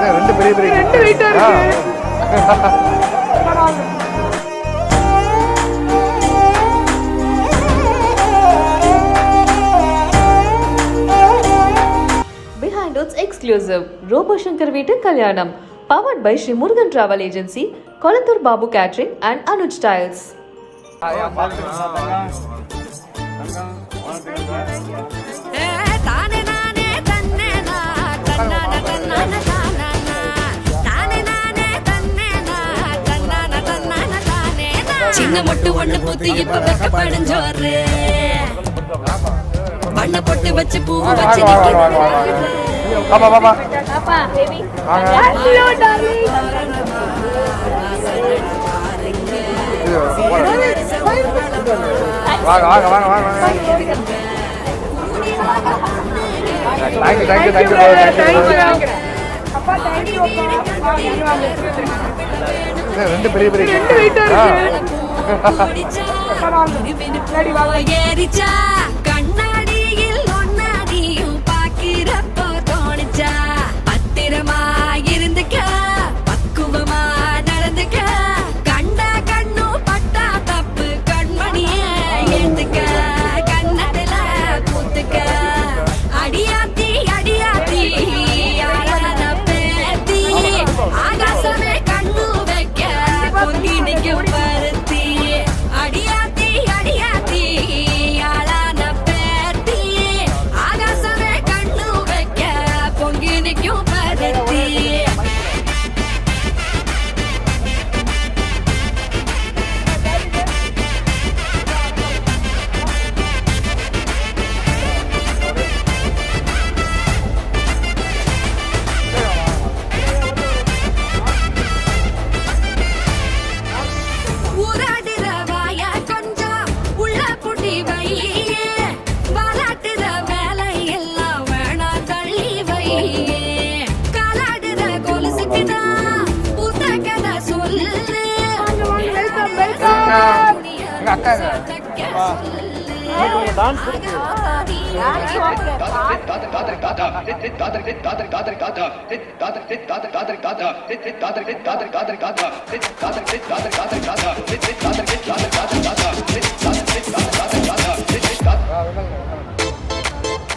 ரெண்டு பெரிய பெரிய ரெண்டு வெயிட்டா இருக்கு. Behind It's exclusive Robo Shankar Veetu Kalyanam, powered by Sri Murugan Travel Agency, Kolattur Babu Catering and Anuj Styles. சின்ன மொட்டு ஒண்ணு பூத்து இப்ப வெக்கப்படைஞ்சோரு வண்ண பொட்டு வச்சு பூவு வச்சு பாப்பா பாப்பா ஹலோ டார்லிங். வாங்க வாங்க வாங்க வாங்க தேங்க்யூ தேங்க்யூ தேங்க்யூ அப்பா தேங்க் யூ அப்பா. ரெண்டு பெரிய பெரிய ரெண்டு வெயிட்டா இருக்கு. ஏறிச்சா கண்ணாடியில் ஒன்னாடியும் பாக்கிறப்போ தோணுச்சா பத்திரமா இருந்துக்க பக்குவமா நடந்துக்க கண்டா கண்ணு பட்டா தப்பு கண்மணிய எழுந்துக்க கண்ணடல பூத்துக்க அடியாத்தி அடியாத்தி ஆளான பேத்தி ஆகாசமே கண்ணு வைக்க பொங்கி நிற்கும் பருத்தி அடியாத்தி அடியாத்தி ஆளான பேத்தி ஆகாசமே கண்ணு வைக்க பொங்கி நிற்கும் பருத்தி ஊராடுற வாய கொஞ்சம் உள்ள புட்டி வையே வாலாட்டுற வேலை எல்லாம் வேணா தள்ளி வையே காலாடுற கொலுசுக்குதான் புத்த கதை சொல்லு வெல்கம் வெல்கம். எங்க அக்கா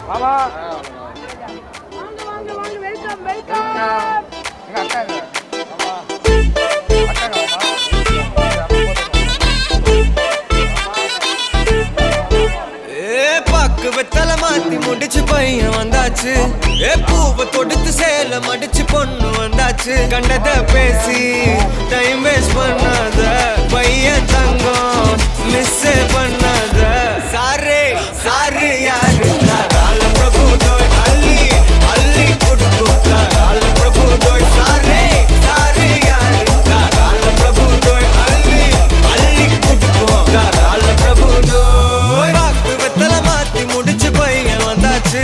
மாமா வாங்க வாங்க வாங்க வெல்கம் வெல்கம். எங்க அக்கா பாக்கு வெத்தல மாத்தி முடிச்சு பையன் வந்தாச்சு பூவை தொடுத்து சேல மடிச்சு பொண்ணு வந்தாச்சு கண்டத பேசி டைம் வேஸ்ட் பண்ணாத பையன் தங்கம் மிஸ் பண்ணாத சாரே சாரு யாரு கால பிரபு தோய் அள்ளி அள்ளி கொடுக்கும் கால பிரபு தோய் சாரே சாரு யாரு கால பிரபு தோய் அள்ளி அள்ளி கொடுக்கும் கால பிரபு தோய் பாக்கு வெத்தல மாத்தி முடிச்சு பையன் வந்தாச்சு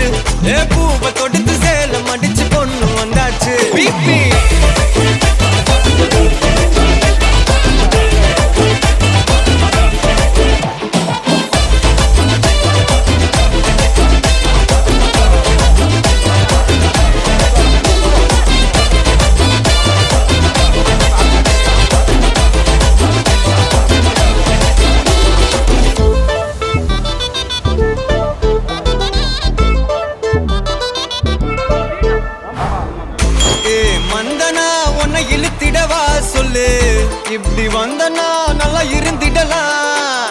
பூவை தொடுத்து சேல மடிச்சு பொண்ணு வந்தாச்சு பிபி மந்தனா உன்னை இழுத்திடவா சொல்லு இப்படி வந்தனா நல்லா இருந்திடலாம்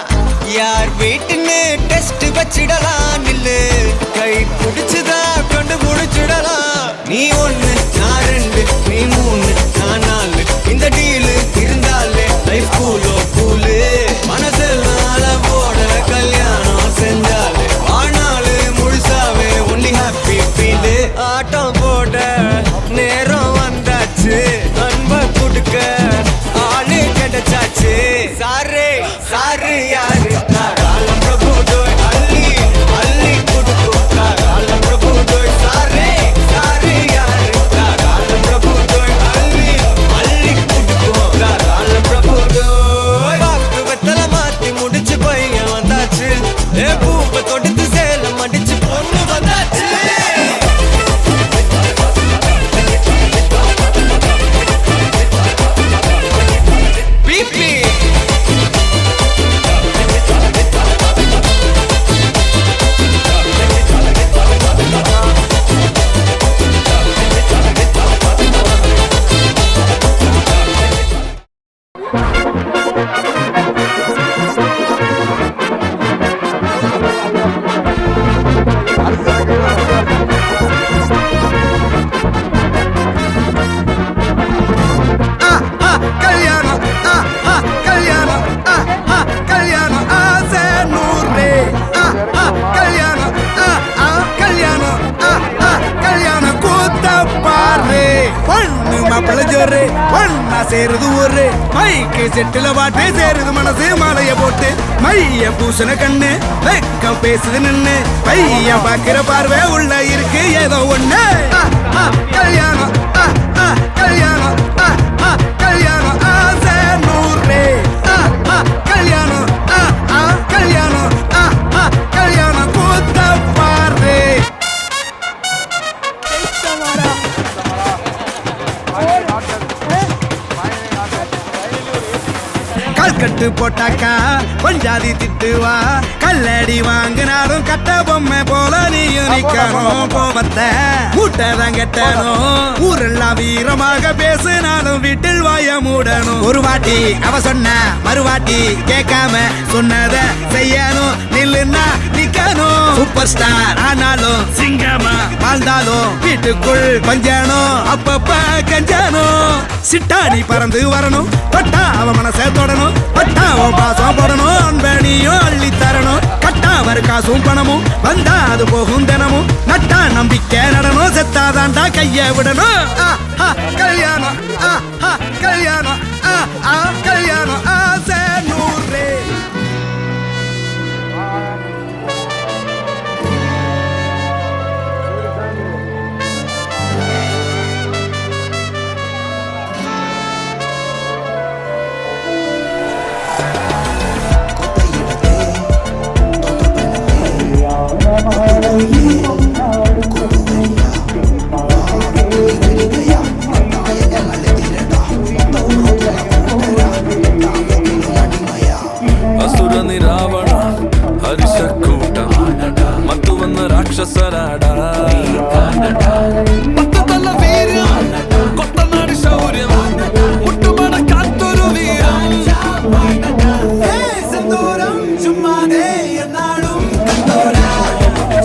யார் வீட்டுன்னு டெஸ்ட் வச்சிடலாம் நில்லு கை பிடிச்சுதா கொண்டு முடிச்சிடலாம் நீ ஒண்ணு நான் ரெண்டு நீ மூணு நான் நாலு இந்த டீலு இருந்தாலே லைஃப் கூலோ கூலு மனசெல்லாம் போட கல்யாணம் செஞ்சாலே ஆனாலு முழுசாவே ஒன்லி ஹாப்பி ஃபீலு ஆட்டம் போட நேரம் வந்தாச்சு அன்ப கொடுக்க ஆளு கிடைச்சாச்சு சாரே சாரு யாரு கால பிரபு தோய் அள்ளி அள்ளி கொடுக்கும் கால பிரபு தோய் சாரே சாரு யாரு ஜோரு ஒன்னா சேருது ஒரு மைக்கு செட்டுல பாட்டு சேருது மனசு மாலைய போட்டு மைய பூசண கண்ணு வெக்கம் பேசுது நின்னு பையன் பாக்குற பார்வை உள்ள இருக்கு ஏதோ ஒண்ணு கல்யாணம் கல்யாணம் கல்யாணம் ஆசை நூறு கல்யாணம் கல்யாணம் கல்யாணம் கூத்த பாரு கல்கட்டு போட்டாக்கா பஞ்சாதி திட்டுவா கல்லடி வாங்கினாலும் கட்ட பொம்மை போல நீயும் நிக்கணும் கோபத்தை மூட்டதான் கெட்டணும் ஊரெல்லாம் வீரமாக பேசினாலும் வீட்டில் வாய மூடணும் ஒரு வாட்டி அவ சொன்ன மறுவாட்டி கேட்காம சொன்னத செய்யணும் நில்லுன்னா நிக்கணும் சூப்பர் ஸ்டார் ஆனாலும் சிங்கமா வாழ்ந்தாலும் வீட்டுக்குள் பஞ்சணும் அப்பப்ப கஞ்சணும் சிட்டாணி பறந்து வரணும் பட்டா அவ மனசை தொடணும் பட்டாவும் பாசம் போடணும் அன்பனியும் அள்ளி தரணும் கட்டா வரு காசும் பணமும் வந்தா அது போகும் தினமும் நட்டா நம்பிக்கை நடணும் செத்தாதான்டா கைய விடணும் கல்யாணம் கல்யாணம் கல்யாணம் ஆசை நூறு ಅಸುರನಿ ರಾವಣ ಹರಿಷ ಕೂಟ ಮತ್ತು ಒಂದು ರಾಕ್ಷಸರಾಡ ಪಕ್ಕದಲ್ಲ ವೀರ್ಯ ಕೊತ್ತ ನಾಡಿ ಶೌರ್ಯ ಮುಟ್ಟುಮಾಡ ಕಾತ್ತೂರು ವೀರ செந்தூரம் சும்மாதே என்னாலும் கண்டோர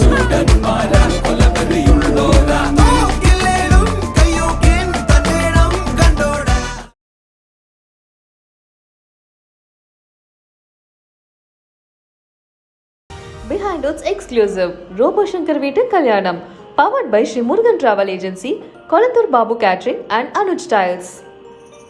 சூடன் மாறான் கொலவெறியுள்ளோர தோக்கிலேலும் கையோக்கின் தன்னிடம் கண்டோட Behind Us exclusive Robo Shankar Veetu Kalyanam powered by Sri Murugan Travel Agency, Kolanthur Babu Catering and Anuj Styles.